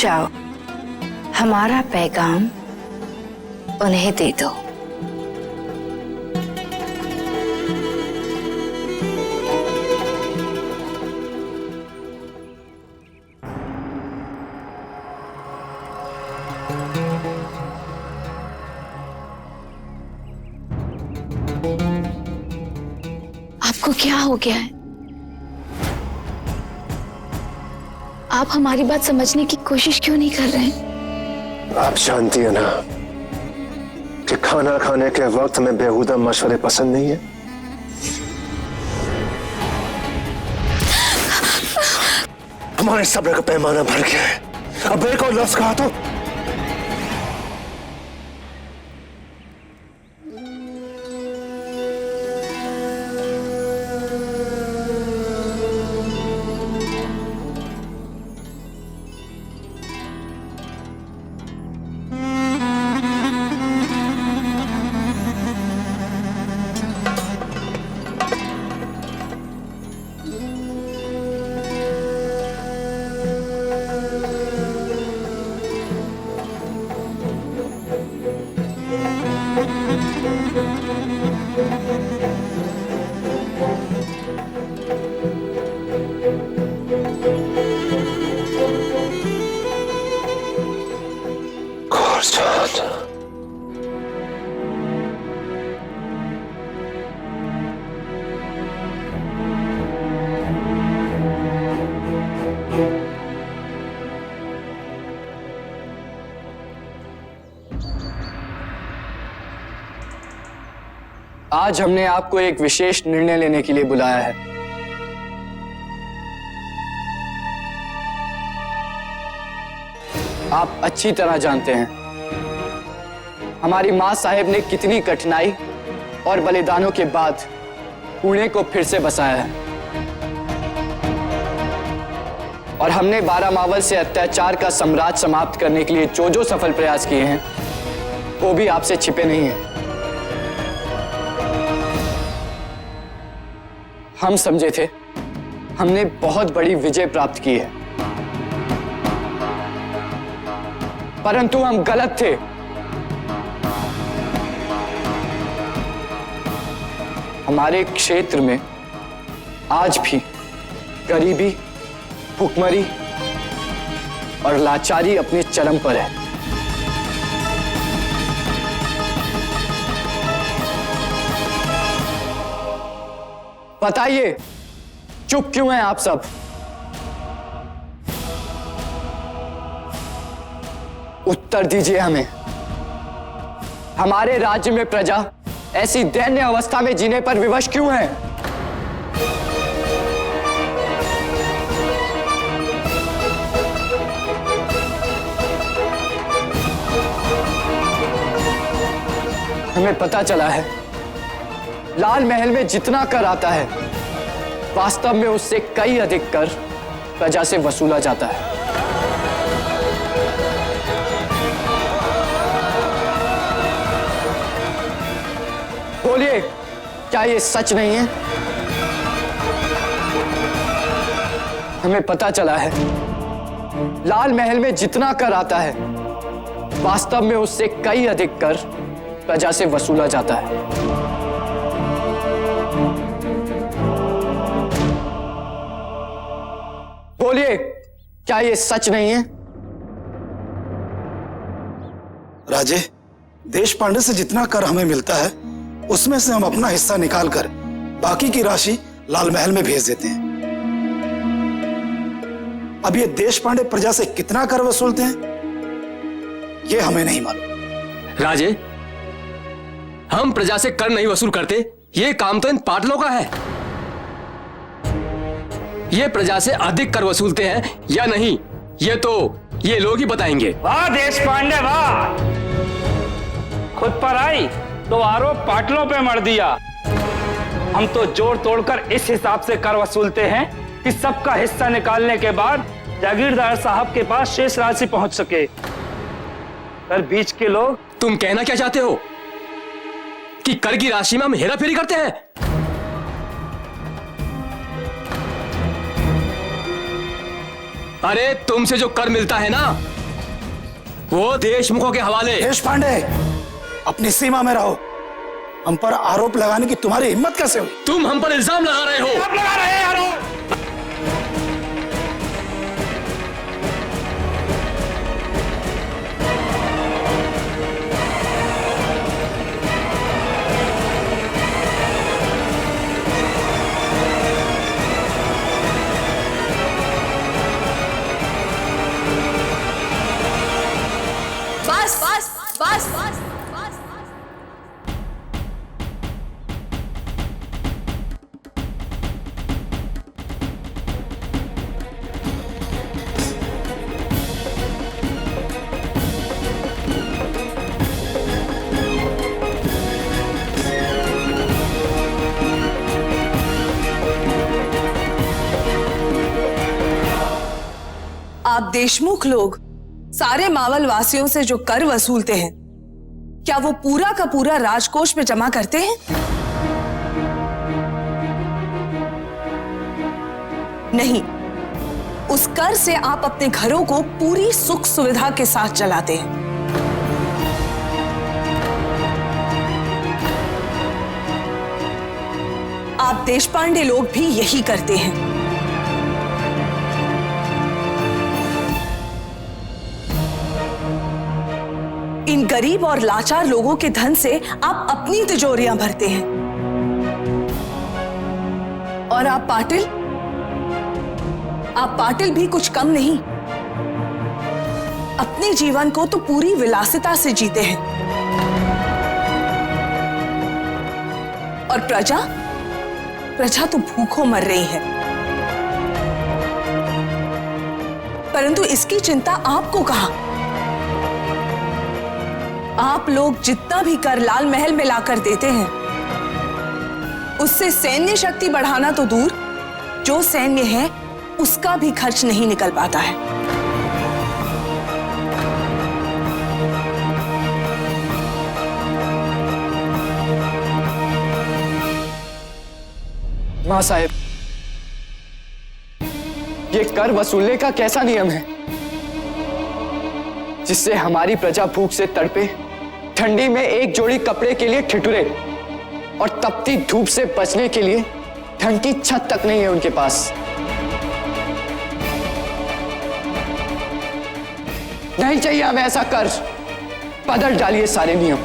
जाओ, हमारा पैगाम उन्हें दे दो। आपको क्या हो गया है? आप हमारी बात समझने की कोशिश क्यों नहीं कर रहे हैं? आप जानती है ना कि खाना खाने के वक्त में बेहुदा मशवरे पसंद नहीं है। हमारे सब्र का पैमाना भर गया है। अब एक और लफ्ज कहा तो आज हमने आपको एक विशेष निर्णय लेने के लिए बुलाया है। आप अच्छी तरह जानते हैं हमारी मां साहेब ने कितनी कठिनाई और बलिदानों के बाद पुणे को फिर से बसाया है, और हमने 12 मावल से अत्याचार का साम्राज्य समाप्त करने के लिए जो सफल प्रयास किए हैं वो भी आपसे छिपे नहीं हैं। हम समझे थे हमने बहुत बड़ी विजय प्राप्त की है, परंतु हम गलत थे। हमारे क्षेत्र में आज भी गरीबी, भुखमरी और लाचारी अपने चरम पर है। बताइए चुप क्यों हैं आप सब? उत्तर दीजिए हमें। हमारे राज्य में प्रजा ऐसी दैन्य अवस्था में जीने पर विवश क्यों है? हमें पता चला है लाल महल में जितना कर आता है वास्तव में उससे कई अधिक कर प्रजा से वसूला जाता है। बोलिए, क्या ये सच नहीं है? हमें पता चला है लाल महल में जितना कर आता है वास्तव में उससे कई अधिक कर प्रजा से वसूला जाता है। बोलिए, क्या ये सच नहीं है? राजे, देश पांडे से जितना कर हमें मिलता है उसमें से हम अपना हिस्सा निकालकर बाकी की राशि लाल महल में भेज देते हैं। अब ये देश पांडे प्रजा से कितना कर वसूलते हैं ये हमें नहीं मालूम। राजे, हम प्रजा से कर नहीं वसूल करते, ये काम तो इन पाटलों का है। ये प्रजा से अधिक कर वसूलते हैं या नहीं ये तो ये लोग ही बताएंगे। वाह देश पांडे वाह, खुद पर आई तो आरोप पाटलों पे मर दिया। हम तो जोड़ तोड़कर इस हिसाब से कर वसूलते हैं कि सबका हिस्सा निकालने के बाद जागीरदार साहब के पास शेष राशि पहुंच सके। पर बीच के लोग। तुम कहना क्या चाहते हो कि कर की राशि में हम हेराफेरी करते हैं? अरे तुमसे जो कर मिलता है ना, वो देशमुखों के हवाले। देश पांडे, अपनी सीमा में रहो। हम पर आरोप लगाने की तुम्हारी हिम्मत कैसे हुई? तुम हम पर इल्जाम लगा रहे हो। आप लगा रहे हैं आरोप। बस बस बस बस बस। आप देशमुख लोग सारे मावल वासियों से जो कर वसूलते हैं, क्या वो पूरा का पूरा राजकोष में जमा करते हैं? नहीं, उस कर से आप अपने घरों को पूरी सुख सुविधा के साथ चलाते हैं। आप देशपांडे लोग भी यही करते हैं। इन गरीब और लाचार लोगों के धन से आप अपनी तिजोरियां भरते हैं। और आप पाटिल भी कुछ कम नहीं। अपने जीवन को तो पूरी विलासिता से जीते हैं। और प्रजा तो भूखों मर रही है। परंतु इसकी चिंता आपको कहां? आप लोग जितना भी कर लाल महल में लाकर देते हैं, उससे सैन्य शक्ति बढ़ाना तो दूर, जो सैन्य है उसका भी खर्च नहीं निकल पाता है। मां साहेब, ये कर वसूलने का कैसा नियम है जिससे हमारी प्रजा भूख से तड़पे, ठंडी में एक जोड़ी कपड़े के लिए ठिठुरे और तपती धूप से बचने के लिए ढंग की छत तक नहीं है उनके पास? नहीं चाहिए हमें ऐसा कर। बदल डालिए सारे नियम।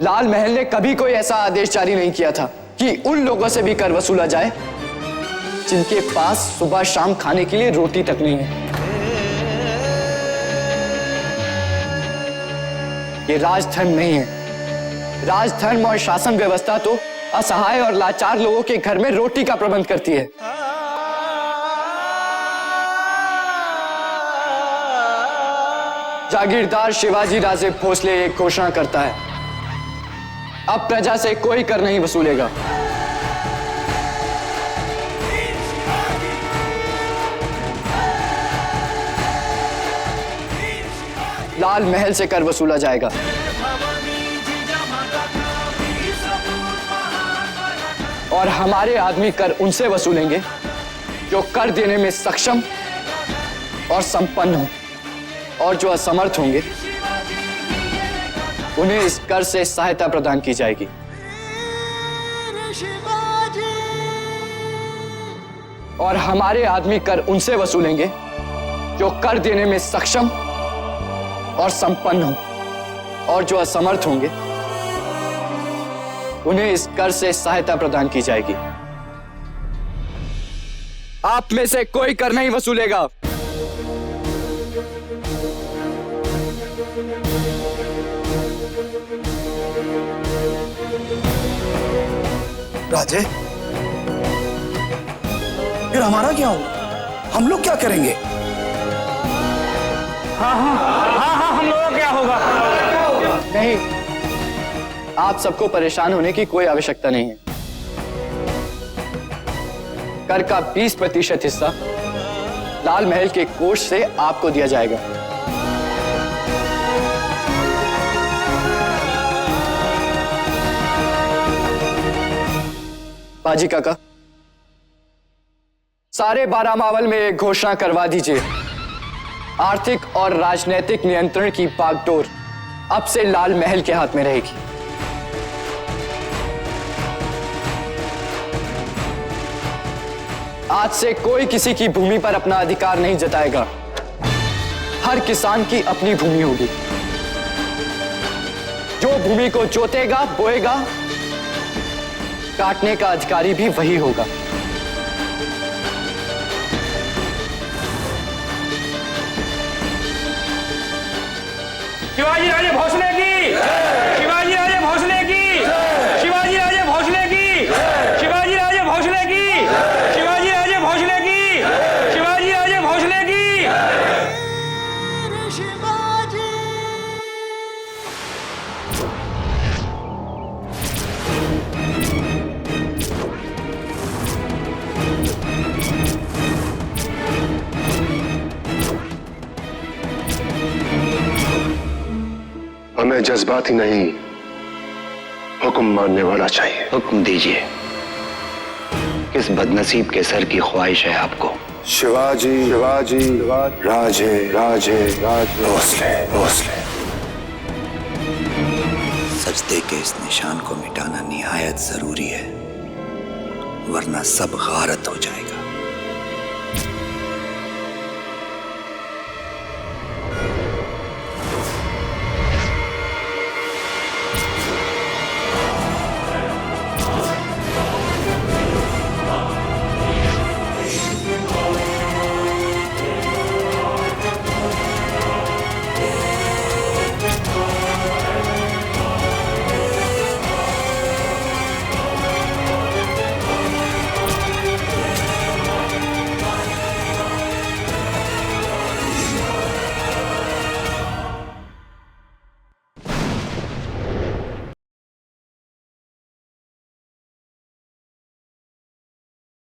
लाल महल ने कभी कोई ऐसा आदेश जारी नहीं किया था कि उन लोगों से भी कर वसूला जाए जिनके पास सुबह शाम खाने के लिए रोटी तक नहीं है। ये राजधर्म नहीं है। राजधर्म और शासन व्यवस्था तो असहाय और लाचार लोगों के घर में रोटी का प्रबंध करती है। जागीरदार शिवाजी राजे भोसले एक घोषणा करता है, अब प्रजा से कोई कर नहीं वसूलेगा। लाल महल से कर वसूला जाएगा। और हमारे आदमी कर उनसे वसूलेंगे जो कर देने में सक्षम और संपन्न हो, और जो असमर्थ होंगे उन्हें इस कर से सहायता प्रदान की जाएगी। और हमारे आदमी कर उनसे वसूलेंगे जो कर देने में सक्षम और संपन्न हो, और जो असमर्थ होंगे उन्हें इस कर से सहायता प्रदान की जाएगी। आप में से कोई कर नहीं वसूलेगा। राजे, फिर हमारा क्या होगा? हम लोग क्या करेंगे? हाँ, हम लोगों का क्या होगा? नहीं, आप सबको परेशान होने की कोई आवश्यकता नहीं है। कर का 20% हिस्सा लाल महल के कोष से आपको दिया जाएगा। बाजी काका, सारे बारामावल में एक घोषणा करवा दीजिए। आर्थिक और राजनीतिक नियंत्रण की बागडोर अब से लाल महल के हाथ में रहेगी। आज से कोई किसी की भूमि पर अपना अधिकार नहीं जताएगा। हर किसान की अपनी भूमि होगी। जो भूमि को जोतेगा, बोएगा, काटने का अधिकारी भी वही होगा। शिवाजी राजे भोसले की, शिवाजी राजे भोसले की, शिवाजी राजे भोसले की, शिवाजी राजे भोसले की, शिवाजी राजे भोसले की, शिवाजी राजे भोसले की। हमें जज्बाती नहीं, हुक्म मानने वाला चाहिए। हुक्म दीजिए। किस बदनसीब के सर की ख्वाहिश है आपको? शिवाजी शिवाजी राजे राजे राजे भोसले भोसले। सजदे के इस निशान को मिटाना निहायत जरूरी है, वरना सब गारत हो जाएगा।